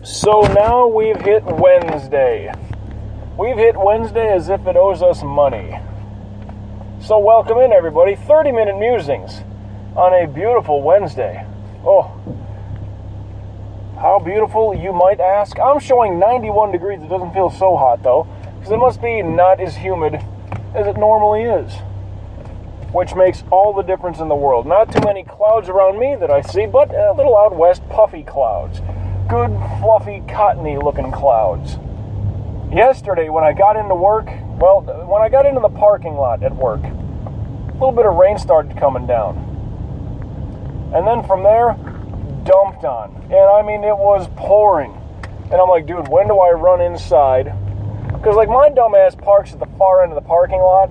So now we've hit Wednesday. We've hit Wednesday as if it owes us money. So welcome in, everybody. 30-minute musings on a beautiful Wednesday. Oh, how beautiful, you might ask? I'm showing 91 degrees. It doesn't feel so hot, though, because it must be not as humid as it normally is, which makes all the difference in the world. Not too many clouds around me that I see, but a little out west, puffy clouds. Good, fluffy, cottony looking clouds. Yesterday, when I got into work, when I got into the parking lot at work, a little bit of rain started coming down. And then from there, dumped on. And I mean, it was pouring. And I'm like, dude, when do I run inside? Because, like, my dumb ass parks at the far end of the parking lot.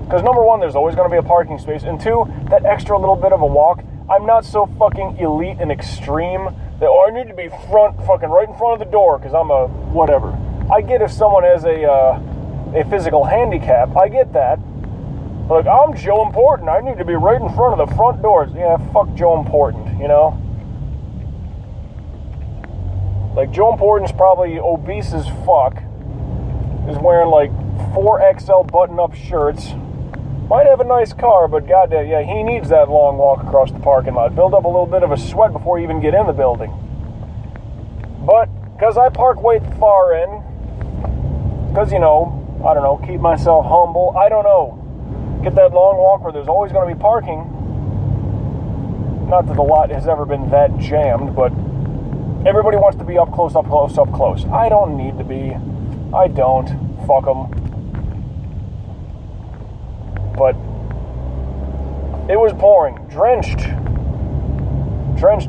Because, number one, there's always going to be a parking space. And two, that extra little bit of a walk. I'm not so fucking elite and extreme that, I need to be fucking right in front of the door because I'm a whatever. I get if someone has a physical handicap. I get that. But, like, I'm Joe Important. I need to be right in front of the front doors. Yeah, fuck Joe Important, you know? Like, Joe Important's probably obese as fuck. Is wearing, like, 4XL button-up shirts. Might have a nice car, but goddamn, yeah, he needs that long walk across the parking lot. Build up a little bit of a sweat before you even get in the building. But, because I park way far in, because, you know, I don't know, keep myself humble, I don't know. Get that long walk where there's always going to be parking. Not that the lot has ever been that jammed, but everybody wants to be up close, up close, up close. I don't need to be. I don't. Fuck them. But it was pouring. Drenched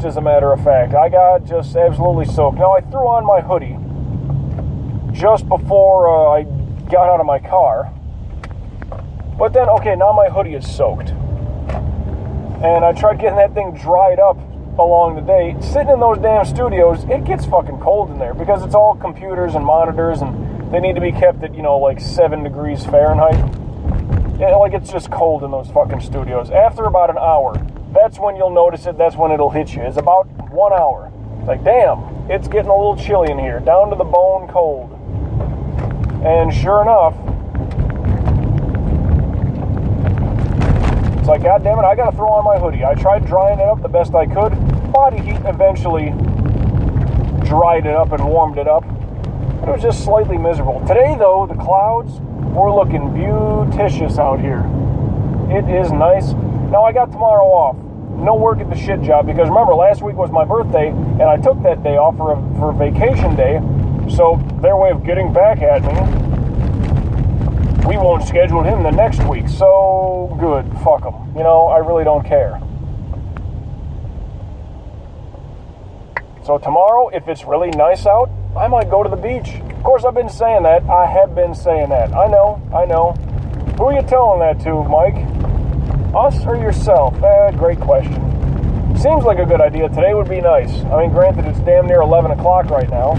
as a matter of fact. I got just absolutely soaked. Now, I threw on my hoodie just before I got out of my car. But then, okay, now my hoodie is soaked. And I tried getting that thing dried up along the day. Sitting in those damn studios, it gets fucking cold in there because it's all computers and monitors and they need to be kept at, you know, like 7 degrees Fahrenheit. Yeah, like, it's just cold in those fucking studios. After about an hour, that's when you'll notice it. That's when it'll hit you. It's about 1 hour. It's like, damn, it's getting a little chilly in here. Down to the bone cold. And sure enough, it's like, God damn it, I gotta throw on my hoodie. I tried drying it up the best I could. Body heat eventually dried it up and warmed it up. It was just slightly miserable. Today, though, the clouds were looking beauticious out here. It is nice. Now, I got tomorrow off. No work at the shit job because, remember, last week was my birthday, and I took that day off for vacation day. So, their way of getting back at me, we won't schedule him the next week. So, good. Fuck them. You know, I really don't care. So, tomorrow, if it's really nice out, I might go to the beach. Of course, I've been saying that. I have been saying that. I know. Who are you telling that to, Mike? Us or yourself? Great question. Seems like a good idea. Today would be nice. I mean, granted, it's damn near 11 o'clock right now.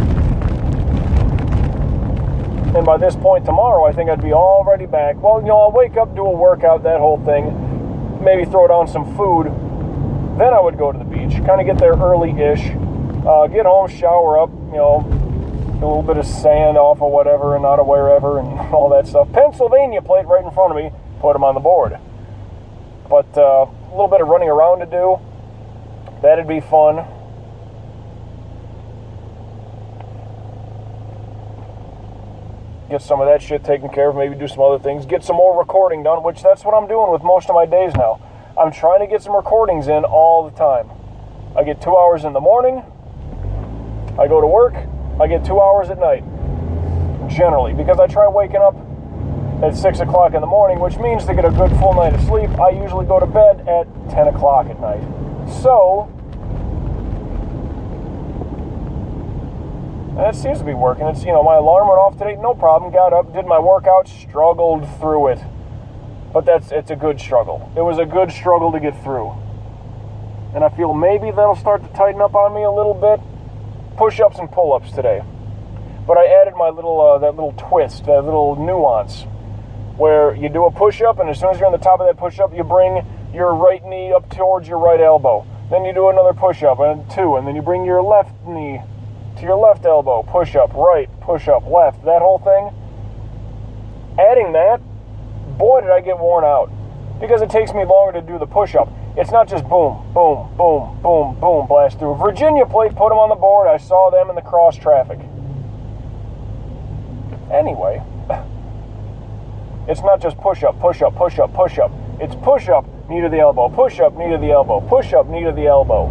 And by this point tomorrow, I think I'd be already back. Well, you know, I'll wake up, do a workout, that whole thing. Maybe throw down some food. Then I would go to the beach. Kind of get there early-ish. Get home, shower up, you know, a little bit of sand off of whatever and out of wherever and all that stuff. Pennsylvania plate right in front of me, put them on the board. But a little bit of running around to do, that'd be fun. Get some of that shit taken care of, maybe do some other things. Get some more recording done, which that's what I'm doing with most of my days now. I'm trying to get some recordings in all the time. I get 2 hours in the morning. I go to work. I get 2 hours at night, generally, because I try waking up at 6 o'clock in the morning, which means to get a good full night of sleep, I usually go to bed at 10 o'clock at night. So, that seems to be working. It's, you know, my alarm went off today, no problem, got up, did my workout, struggled through it. But it's a good struggle. It was a good struggle to get through. And I feel maybe that'll start to tighten up on me a little bit. Push-ups and pull-ups today. But I added my little, that little twist, that little nuance, where you do a push-up, and as soon as you're on the top of that push-up, you bring your right knee up towards your right elbow. Then you do another push-up, and 2, and then you bring your left knee to your left elbow, push-up, right, push-up, left, that whole thing. Adding that, boy, did I get worn out. Because it takes me longer to do the push-up. It's not just boom, boom, boom, boom, boom, blast through. Virginia plate, put them on the board. I saw them in the cross traffic. Anyway, it's not just push-up, push-up, push-up, push-up. It's push-up, knee to the elbow, push-up, knee to the elbow, push-up, knee to the elbow.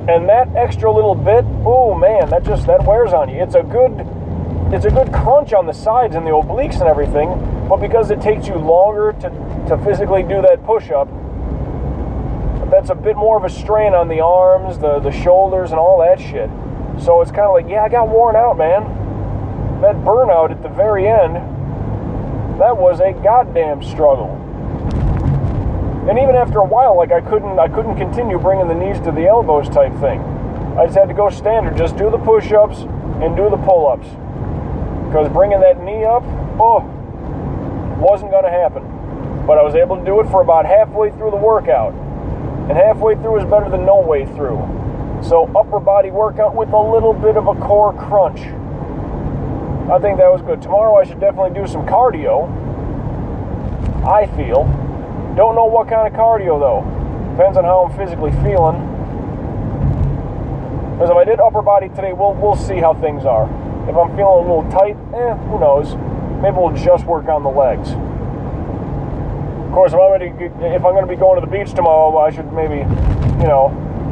And that extra little bit, oh man, that wears on you. It's a good crunch on the sides and the obliques and everything, but because it takes you longer to physically do that push-up, that's a bit more of a strain on the arms, the shoulders, and all that shit. So it's kind of like, yeah, I got worn out, man. That burnout at the very end, that was a goddamn struggle. And even after a while, like I couldn't continue bringing the knees to the elbows type thing. I just had to go standard, just do the push-ups and do the pull-ups. Because bringing that knee up, wasn't going to happen. But I was able to do it for about halfway through the workout. And halfway through is better than no way through. So upper body workout with a little bit of a core crunch. I think that was good. Tomorrow I should definitely do some cardio, I feel. Don't know what kind of cardio though. Depends on how I'm physically feeling. Because if I did upper body today, we'll see how things are. If I'm feeling a little tight, who knows? Maybe we'll just work on the legs. Of course, if I'm going to be going to the beach tomorrow, I should maybe,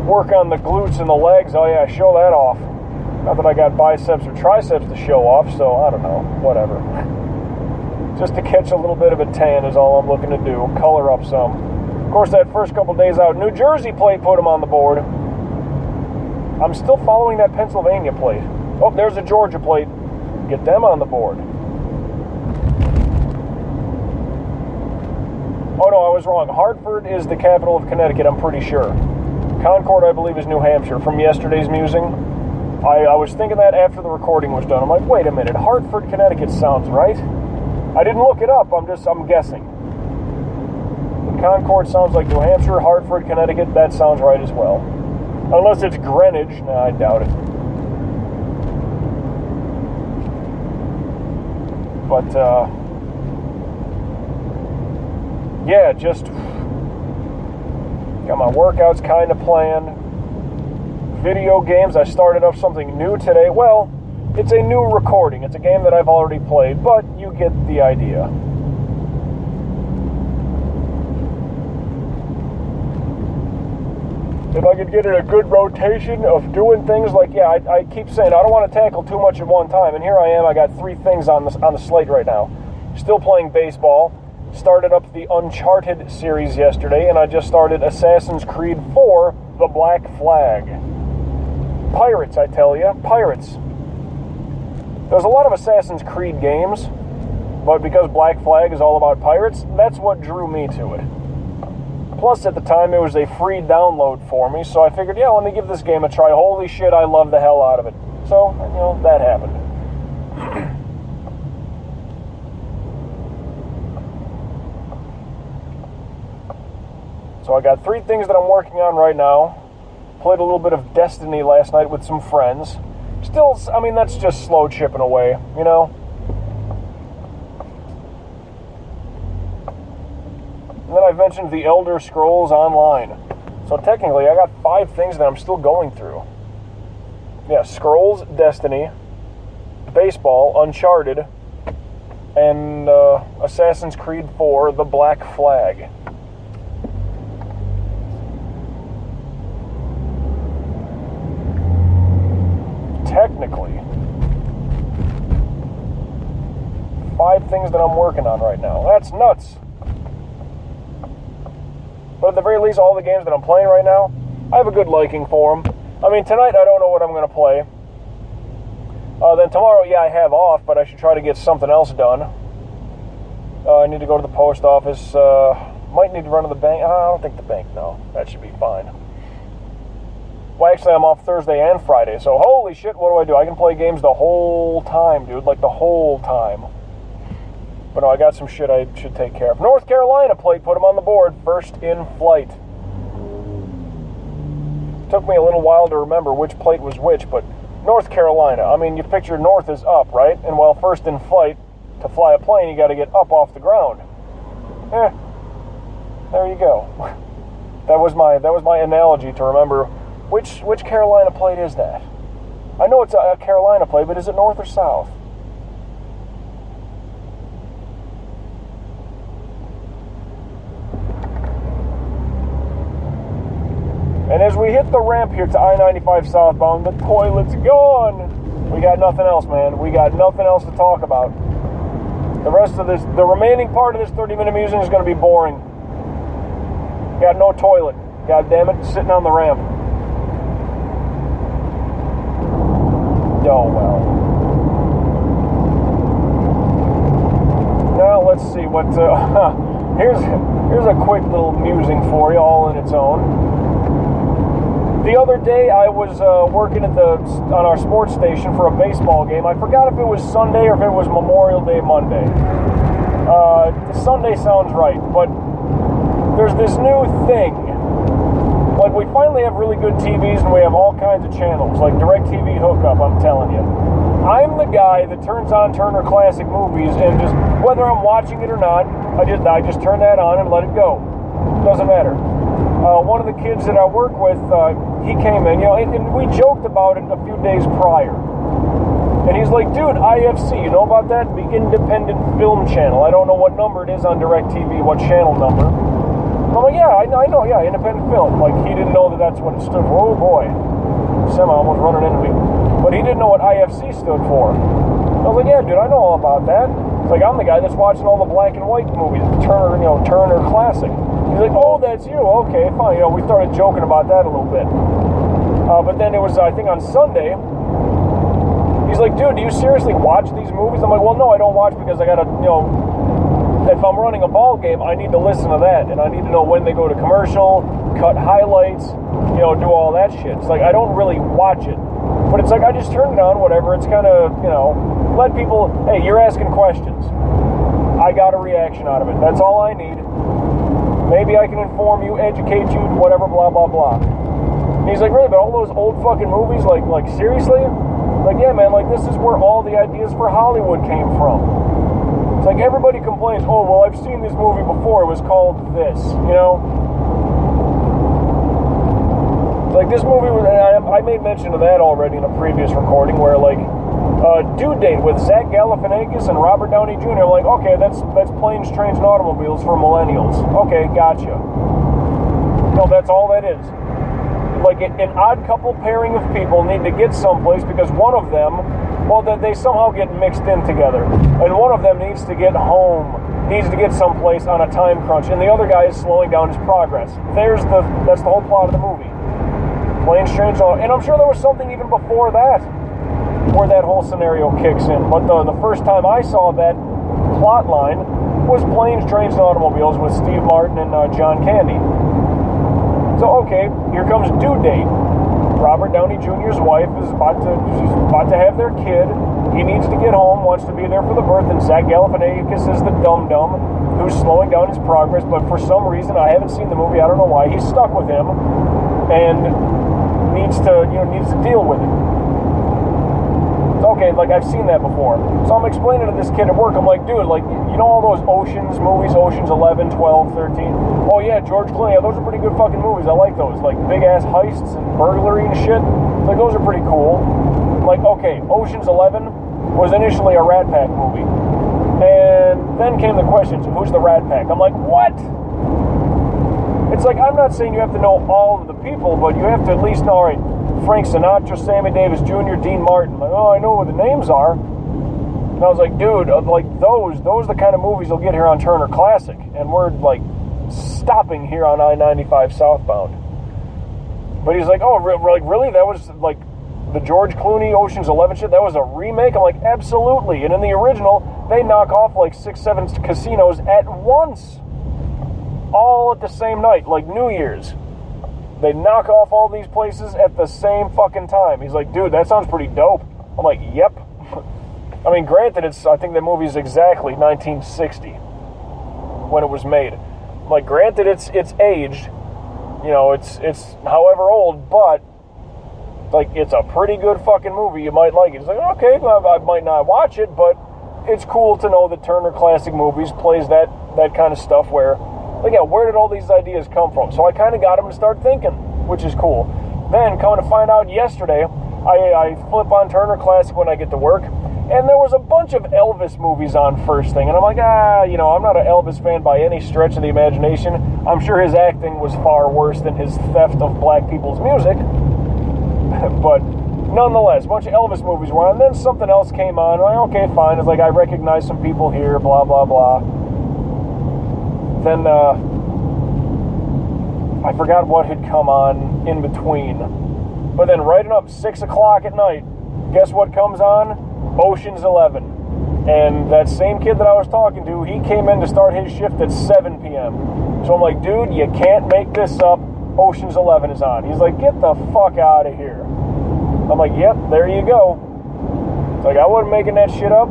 work on the glutes and the legs. Oh yeah, show that off. Not that I got biceps or triceps to show off, so I don't know, whatever. Just to catch a little bit of a tan is all I'm looking to do. Color up some. Of course, that first couple days out, New Jersey plate put them on the board. I'm still following that Pennsylvania plate. Oh, there's a Georgia plate. Get them on the board. Oh no, I was wrong. Hartford is the capital of Connecticut, I'm pretty sure. Concord, I believe, is New Hampshire from yesterday's musing. I was thinking that after the recording was done. I'm like, wait a minute, Hartford, Connecticut sounds right. I didn't look it up, I'm guessing. Concord sounds like New Hampshire, Hartford, Connecticut, that sounds right as well. Unless it's Greenwich, I doubt it. But, yeah, just got my workouts kind of planned. Video games, I started up something new today. Well, it's a new recording. It's a game that I've already played, but you get the idea. If I could get in a good rotation of doing things like, I keep saying I don't want to tackle too much at one time, and here I am. I got 3 things on the slate right now. Still playing baseball. Started up the Uncharted series yesterday, and I just started Assassin's Creed 4, The Black Flag. Pirates, I tell you, pirates. There's a lot of Assassin's Creed games, but because Black Flag is all about pirates, that's what drew me to it. Plus, at the time, it was a free download for me, so I figured, yeah, let me give this game a try. Holy shit, I love the hell out of it. So, that happened. So I got 3 things that I'm working on right now. Played a little bit of Destiny last night with some friends. Still, that's just slow chipping away, And then I mentioned the Elder Scrolls Online. So technically, I got 5 things that I'm still going through. Yeah, Scrolls, Destiny, Baseball, Uncharted, and Assassin's Creed 4, The Black Flag. Technically, 5 things that I'm working on right now. That's nuts. But at the very least, all the games that I'm playing right now, I have a good liking for them. Tonight I don't know what I'm going to play. Then tomorrow, I have off, but I should try to get something else done. I need to go to the post office. Might need to run to the bank. I don't think the bank, no. That should be fine. Well, actually, I'm off Thursday and Friday, so holy shit, what do? I can play games the whole time, dude, like the whole time. But no, I got some shit I should take care of. North Carolina plate, put them on the board, first in flight. took me a little while to remember which plate was which, but North Carolina. I mean, you picture north is up, right? And while first in flight, to fly a plane, you got to get up off the ground. There you go. That was my analogy to remember which Carolina plate is that. I know it's a Carolina plate, but is it north or south? And as we hit the ramp here to I-95 southbound, the toilet's gone. We got nothing else, man. We got nothing else to talk about. The rest of the remaining part of this 30-minute musing is going to be boring. Got no toilet. God damn it, sitting on the ramp. Oh, well. Now, let's see what... here's a quick little musing for you, all in its own. The other day, I was working on our sports station for a baseball game. I forgot if it was Sunday or if it was Memorial Day Monday. Sunday sounds right, but there's this new thing. Like, we finally have really good TVs and we have all kinds of channels, like DirecTV hookup, I'm telling you. I'm the guy that turns on Turner Classic Movies and just, whether I'm watching it or not, I just turn that on and let it go. Doesn't matter. One of the kids that I work with, he came in, and we joked about it a few days prior. And he's like, dude, IFC, you know about that? The Independent Film Channel. I don't know what number it is on DirecTV, what channel number. I'm like, yeah, I know, yeah, Independent Film. Like, he didn't know that that's what it stood for. Oh, boy. Semi almost running into me. But he didn't know what IFC stood for. I was like, yeah, dude, I know all about that. It's like, I'm the guy that's watching all the black and white movies, Turner Classic. He's like, oh, that's you. Okay, fine. We started joking about that a little bit. But then it was, I think, on Sunday. He's like, dude, do you seriously watch these movies? I'm like, well, no, I don't watch because I gotta, if I'm running a ball game, I need to listen to that, and I need to know when they go to commercial, cut highlights, do all that shit. It's like, I don't really watch it. But it's like, I just turn it on, whatever. It's kind of, let people, hey, you're asking questions. I got a reaction out of it. That's all I need. Maybe I can inform you, educate you, whatever, blah, blah, blah. And he's like, really, but all those old fucking movies, like seriously? Like, yeah, man, like, this is where all the ideas for Hollywood came from. It's like, everybody complains, oh, well, I've seen this movie before, it was called this, It's like, this movie was, and I made mention of that already in a previous recording, where, like, Due Date with Zach Galifianakis and Robert Downey Jr. I'm like, okay, that's Planes, Trains, and Automobiles for millennials. Okay, gotcha. No, that's all that is. Like, an odd couple pairing of people need to get someplace because one of them, well, they somehow get mixed in together. And one of them needs to get home, needs to get someplace on a time crunch, and the other guy is slowing down his progress. That's the whole plot of the movie. Planes, Trains, and I'm sure there was something even before that where that whole scenario kicks in. But the first time I saw that plot line was Planes, Trains, and Automobiles with Steve Martin and John Candy. So, okay, here comes Due Date. Robert Downey Jr.'s wife is about to have their kid. He needs to get home, wants to be there for the birth, and Zach Galifianakis is the dum-dum who's slowing down his progress, but for some reason, I haven't seen the movie, I don't know why, he's stuck with him and needs to deal with it. Okay, like, I've seen that before. So I'm explaining to this kid at work, I'm like, dude, like, all those Oceans movies, Oceans 11, 12, 13? Oh, yeah, George Clooney, yeah, those are pretty good fucking movies. I like those. Like, big-ass heists and burglary and shit. It's like, those are pretty cool. Like, okay, Oceans 11 was initially a Rat Pack movie. And then came the questions, who's the Rat Pack? I'm like, what? It's like, I'm not saying you have to know all of the people, but you have to at least know, all right, Frank Sinatra, Sammy Davis Jr., Dean Martin. Like, oh, I know what the names are. And I was like, dude, like, those are the kind of movies you'll get here on Turner Classic. And we're, like, stopping here on I-95 southbound. But he's like, oh, like, really? That was, like, the George Clooney Ocean's 11 shit? That was a remake? I'm like, absolutely. And in the original, they knock off, like, 6-7 casinos at once. All at the same night, like New Year's. They knock off all these places at the same fucking time. He's like, dude, that sounds pretty dope. I'm like, yep. I mean, granted, I think the movie's exactly 1960 when it was made. Like, granted, it's aged, You know, it's however old, but like it's a pretty good fucking movie. You might like it. It's like, okay, I might not watch it, but it's cool to know that Turner Classic Movies plays that kind of stuff where, like, yeah, where did all these ideas come from? So I kind of got him to start thinking, which is cool. Then, coming to find out yesterday, I flip on Turner Classic when I get to work, and there was a bunch of Elvis movies on first thing. And I'm like, you know, I'm not an Elvis fan by any stretch of the imagination. I'm sure his acting was far worse than his theft of black people's music. But nonetheless, a bunch of Elvis movies were on. And then something else came on. I'm like, okay, fine. It's like, I recognize some people here, blah, blah, blah. Then, I forgot what had come on in between. But then right up 6 o'clock at night, guess what comes on? Ocean's 11. And that same kid that I was talking to, he came in to start his shift at 7 p.m. So I'm like, dude, you can't make this up. Ocean's 11 is on. He's like, get the fuck out of here. I'm like, yep, there you go. It's like, I wasn't making that shit up.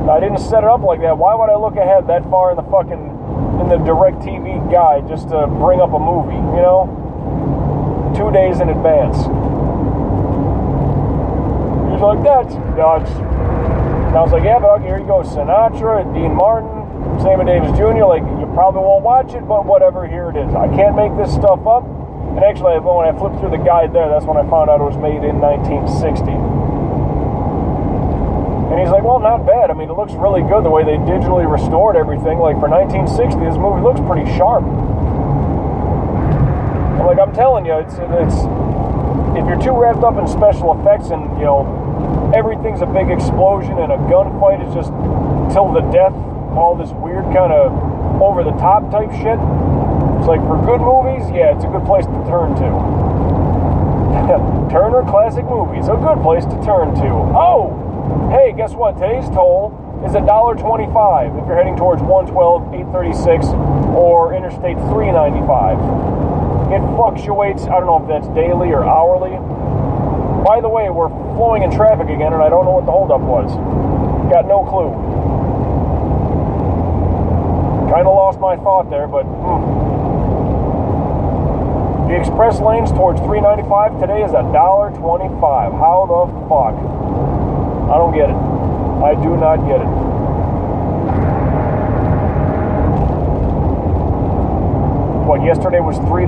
I didn't set it up like that. Why would I look ahead that far in the DirecTV guide just to bring up a movie, you know? 2 days in advance. He's like, that's nuts. And I was like, yeah, but here you go. Sinatra, Dean Martin, Sammy Davis Jr. Like, you probably won't watch it, but whatever, here it is. I can't make this stuff up. And actually, when I flipped through the guide there, that's when I found out it was made in 1960. And he's like, well, not bad. I mean, it looks really good the way they digitally restored everything. Like, for 1960, this movie looks pretty sharp. I'm like, I'm telling you, it's if you're too wrapped up in special effects and, you know, everything's a big explosion and a gunfight is just till the death, all this weird kind of over-the-top type shit, it's like, for good movies, yeah, it's a good place to turn to. Turner Classic Movies, a good place to turn to. Oh! Hey, guess what? Today's toll is $1.25 if you're heading towards 112, 836, or Interstate 395. It fluctuates, I don't know if that's daily or hourly. By the way, we're flowing in traffic again, and I don't know what the holdup was. Got no clue. Kind of lost my thought there, but the express lanes towards 395 today is $1.25. How the fuck? I don't get it. I do not get it. What, yesterday was $3?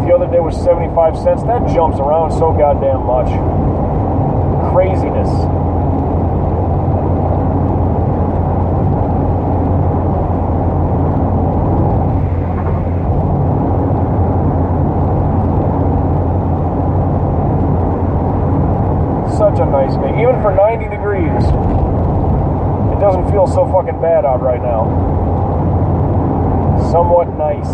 The other day was 75 cents. That jumps around so goddamn much. Craziness. Such a nice day. Even for 90 degrees, it doesn't feel so fucking bad out right now. Somewhat nice.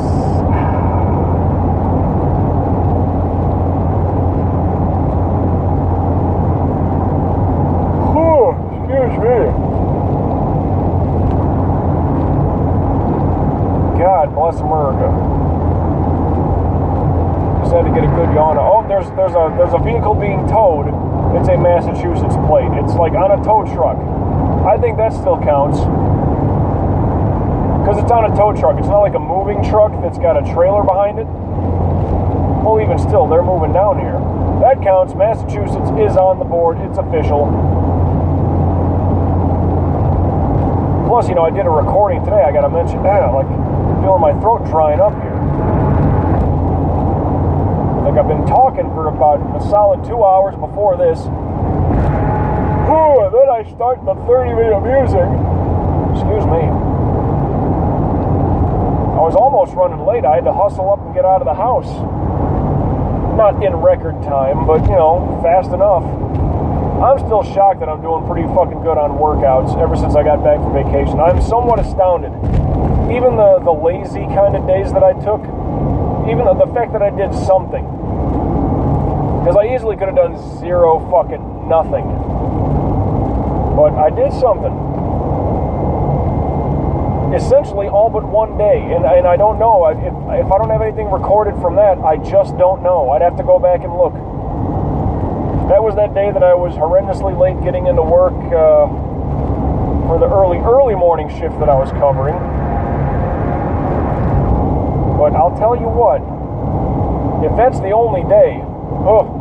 Excuse me. God bless America. Just had to get a good yawn. Oh, there's a vehicle being towed. It's a Massachusetts plate. It's like on a tow truck. I think that still counts. Because it's on a tow truck. It's not like a moving truck that's got a trailer behind it. Well, even still, they're moving down here. That counts. Massachusetts is on the board. It's official. Plus, you know, I did a recording today. I gotta mention, like, feeling my throat drying up here. Like, I've been talking for about a solid 2 hours before this. And then I start the 30-minute music. Excuse me. I was almost running late. I had to hustle up and get out of the house. Not in record time, but, you know, fast enough. I'm still shocked that I'm doing pretty fucking good on workouts ever since I got back from vacation. I'm somewhat astounded. Even the lazy kind of days that I took, even the fact that I did something. Because I easily could have done zero fucking nothing. But I did something. Essentially all but one day. And I don't know. If I don't have anything recorded from that, I just don't know. I'd have to go back and look. That was that day that I was horrendously late getting into work for the early morning shift that I was covering. But I'll tell you what. If that's the only day, oh.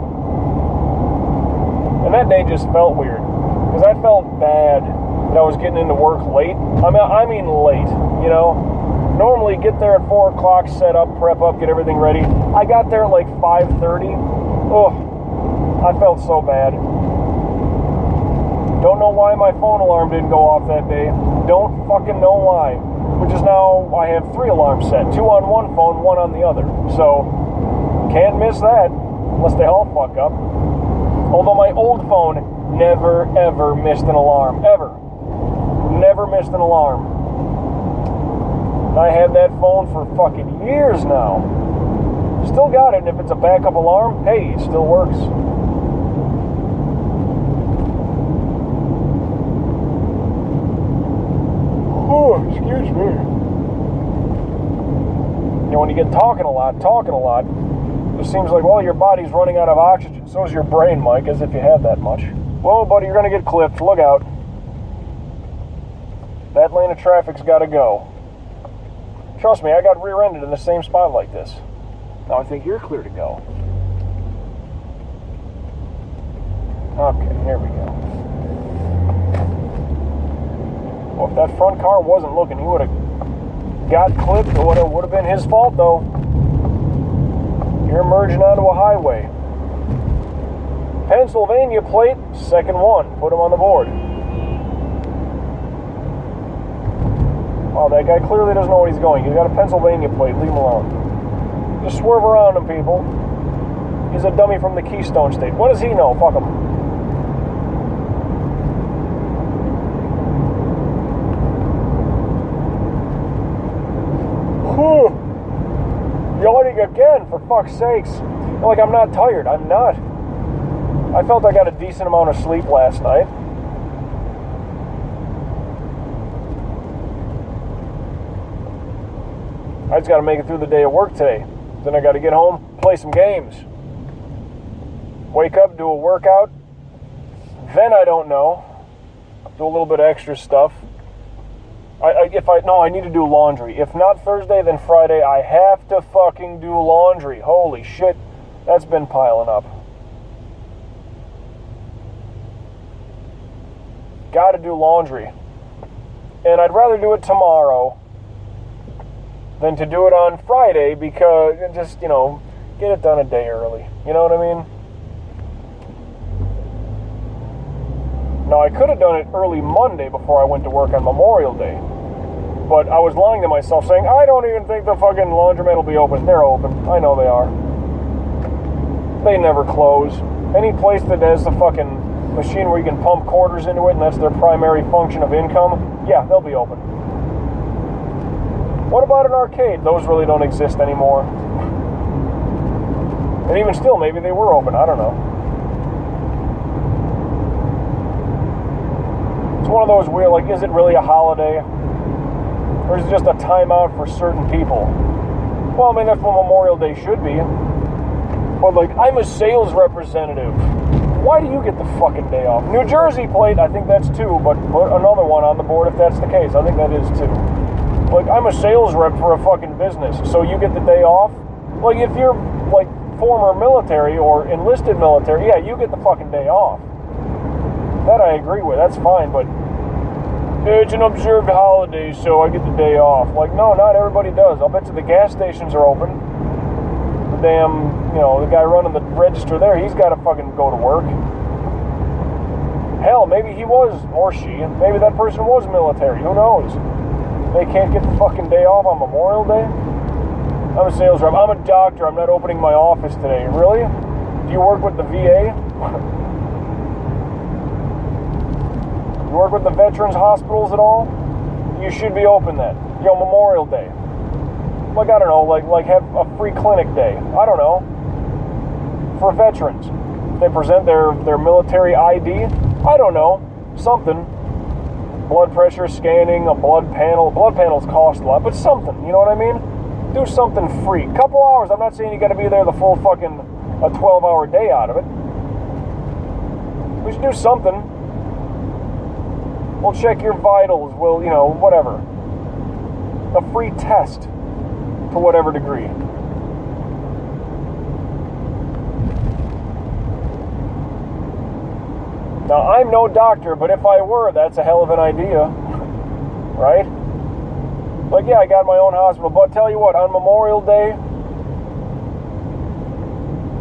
And that day just felt weird. Because I felt bad that I was getting into work late. I mean late, you know. Normally get there at 4 o'clock, set up, prep up, get everything ready. I got there at like 5:30. Oh, I felt so bad. Don't know why my phone alarm didn't go off that day. Don't fucking know why. Which is now, I have 3 alarms set. 2 on one phone, 1 on the other. So, can't miss that. Unless they all fuck up. Although my old phone never, ever missed an alarm. Ever. Never missed an alarm. I had that phone for fucking years now. Still got it, and if it's a backup alarm, hey, it still works. Oh, excuse me. You know, when you get talking a lot, it seems like, well, your body's running out of oxygen. So is your brain, Mike, as if you had that much. Whoa, buddy, you're going to get clipped. Look out. That lane of traffic's got to go. Trust me, I got rear-ended in the same spot like this. Now I think you're clear to go. Okay, here we go. Well, if that front car wasn't looking, he would have got clipped. It would have been his fault, though. You're merging onto a highway. Pennsylvania plate, second one. Put him on the board. Oh, that guy clearly doesn't know what he's going. He's got a Pennsylvania plate. Leave him alone. Just swerve around him, people. He's a dummy from the Keystone State. What does he know? Fuck him. Whew. Yawning again, for fuck's sakes. Like, I'm not tired. I'm not. I felt I got a decent amount of sleep last night. I just got to make it through the day of work today. Then I got to get home, play some games. Wake up, do a workout. Then I don't know. Do a little bit of extra stuff. I need to do laundry. If not Thursday, then Friday. I have to fucking do laundry. Holy shit. That's been piling up. Got to do laundry. And I'd rather do it tomorrow than to do it on Friday, because just, get it done a day early. You know what I mean? Now, I could have done it early Monday before I went to work on Memorial Day. But I was lying to myself saying, I don't even think the fucking laundromat will be open. They're open. I know they are. They never close. Any place that has the fucking machine where you can pump quarters into it and that's their primary function of income, yeah, they'll be open. What about an arcade? Those really don't exist anymore. And even still, maybe they were open. I don't know. It's one of those weird, like, is it really a holiday? Or is it just a timeout for certain people? Well, I mean, that's what Memorial Day should be. But, like, I'm a sales representative. Why do you get the fucking day off? New Jersey plate, I think that's 2, but put another one on the board if that's the case. I think that is 2. Like, I'm a sales rep for a fucking business, so you get the day off? Like, if you're, like, former military or enlisted military, yeah, you get the fucking day off. That I agree with, that's fine, but it's an observed holiday, so I get the day off. Like, no, not everybody does. I'll bet you the gas stations are open. The damn, the guy running the register there, he's got to fucking go to work. Hell, maybe he was, or she, maybe that person was military, who knows? They can't get the fucking day off on Memorial Day? I'm a sales rep. I'm a doctor. I'm not opening my office today. Really? Do you work with the VA? You work with the veterans hospitals at all? You should be open then. Memorial Day. Like, I don't know, like have a free clinic day. I don't know. For veterans. They present their military ID. I don't know. Something. Blood pressure scanning, a blood panel. Blood panels cost a lot, but something, you know what I mean? Do something free. Couple hours. I'm not saying you got to be there the full fucking a 12-hour day out of it. We should do something. We'll check your vitals. We'll, whatever. A free test to whatever degree. Now, I'm no doctor, but if I were, that's a hell of an idea, right? Like, yeah, I got my own hospital, but tell you what, on Memorial Day,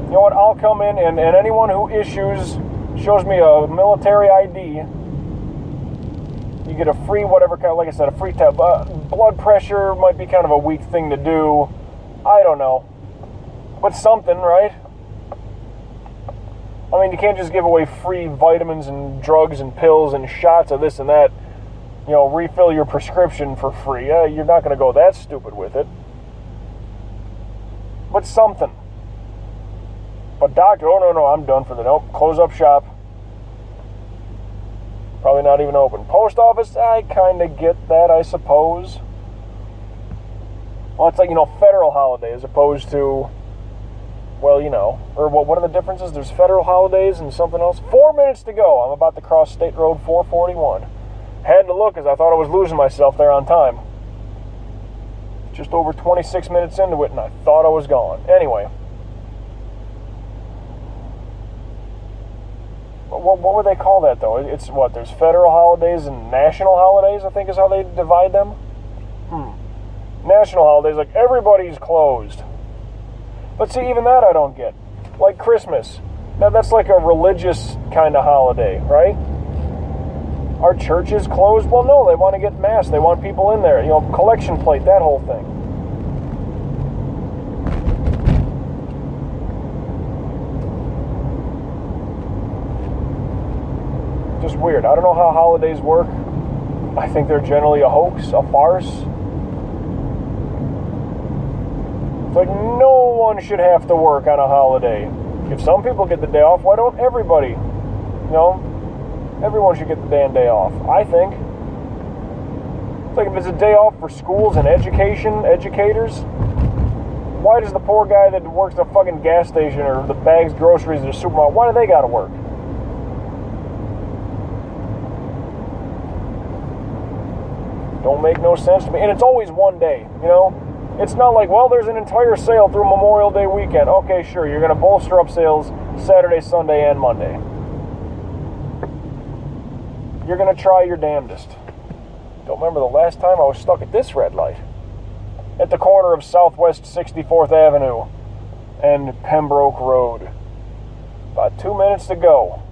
you know what, I'll come in, and anyone who shows me a military ID, you get a free whatever kind, like I said, a free test. Blood pressure might be kind of a weak thing to do. I don't know. But something, right? I mean, you can't just give away free vitamins and drugs and pills and shots of this and that. You know, refill your prescription for free. You're not going to go that stupid with it. But something. But doctor, oh no, I'm done for the nope. Close up shop. Probably not even open. Post office, I kind of get that, I suppose. Well, it's like, federal holiday as opposed to, well, or what are the differences? There's federal holidays and something else. 4 minutes to go. I'm about to cross State Road 441. Had to look as I thought I was losing myself there on time. Just over 26 minutes into it, and I thought I was gone. Anyway. What would they call that, though? It's what? There's federal holidays and national holidays, I think is how they divide them. National holidays, like everybody's closed. But see, even that I don't get. Like Christmas. Now, that's like a religious kind of holiday, right? Are churches closed? Well, no, they want to get mass. They want people in there. Collection plate, that whole thing. Just weird. I don't know how holidays work. I think they're generally a hoax, a farce. It's like no one should have to work on a holiday. If some people get the day off, why don't everybody? Everyone should get the damn day off, I think. It's like if it's a day off for schools and educators, why does the poor guy that works at a fucking gas station or the bags groceries at a supermarket, why do they gotta work? Don't make no sense to me. And it's always one day, It's not like, well, there's an entire sale through Memorial Day weekend. Okay, sure, you're going to bolster up sales Saturday, Sunday, and Monday. You're going to try your damnedest. Don't remember the last time I was stuck at this red light. At the corner of Southwest 64th Avenue and Pembroke Road. About 2 minutes to go.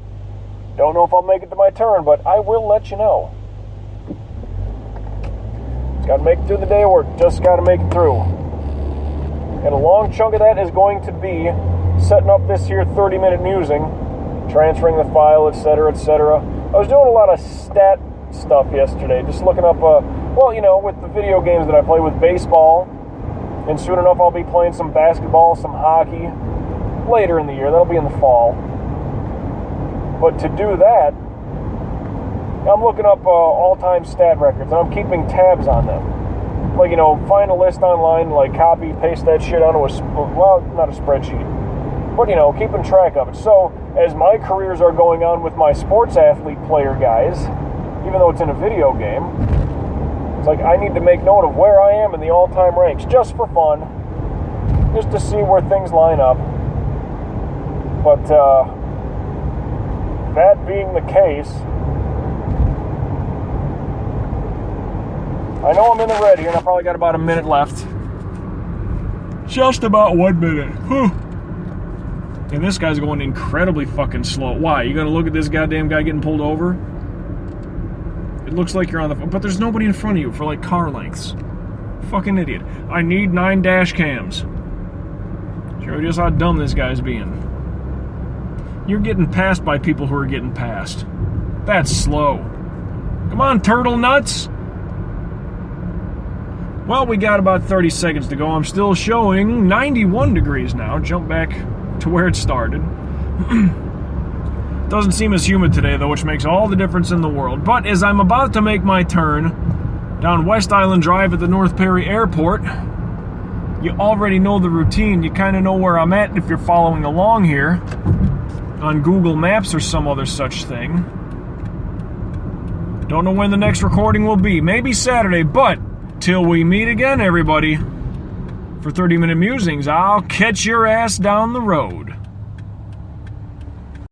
Don't know if I'll make it to my turn, but I will let you know. Got to make it through the day of work. Just got to make it through. And a long chunk of that is going to be setting up this here 30-minute musing, transferring the file, etc., etc. I was doing a lot of stat stuff yesterday, just looking up, with the video games that I play with baseball, and soon enough I'll be playing some basketball, some hockey, later in the year. That'll be in the fall. But to do that, I'm looking up all-time stat records, and I'm keeping tabs on them. Like, find a list online, like copy, paste that shit onto not a spreadsheet, but, keeping track of it. So, as my careers are going on with my sports athlete player guys, even though it's in a video game, it's like I need to make note of where I am in the all-time ranks, just for fun, just to see where things line up. But, that being the case, I know I'm in the red here, and I probably got about a minute left. Just about 1 minute. Whew. And this guy's going incredibly fucking slow. Why? You gonna look at this goddamn guy getting pulled over? It looks like you're on the... But there's nobody in front of you for, like, car lengths. Fucking idiot. I need 9 dash cams. Show just how dumb this guy's being. You're getting passed by people who are getting passed. That's slow. Come on, turtle nuts! Well, we got about 30 seconds to go. I'm still showing 91 degrees now. Jump back to where it started. Doesn't seem as humid today, though, which makes all the difference in the world. But as I'm about to make my turn down West Island Drive at the North Perry Airport, you already know the routine. You kind of know where I'm at if you're following along here on Google Maps or some other such thing. Don't know when the next recording will be. Maybe Saturday, but till we meet again, everybody, for 30-minute musings, I'll catch your ass down the road.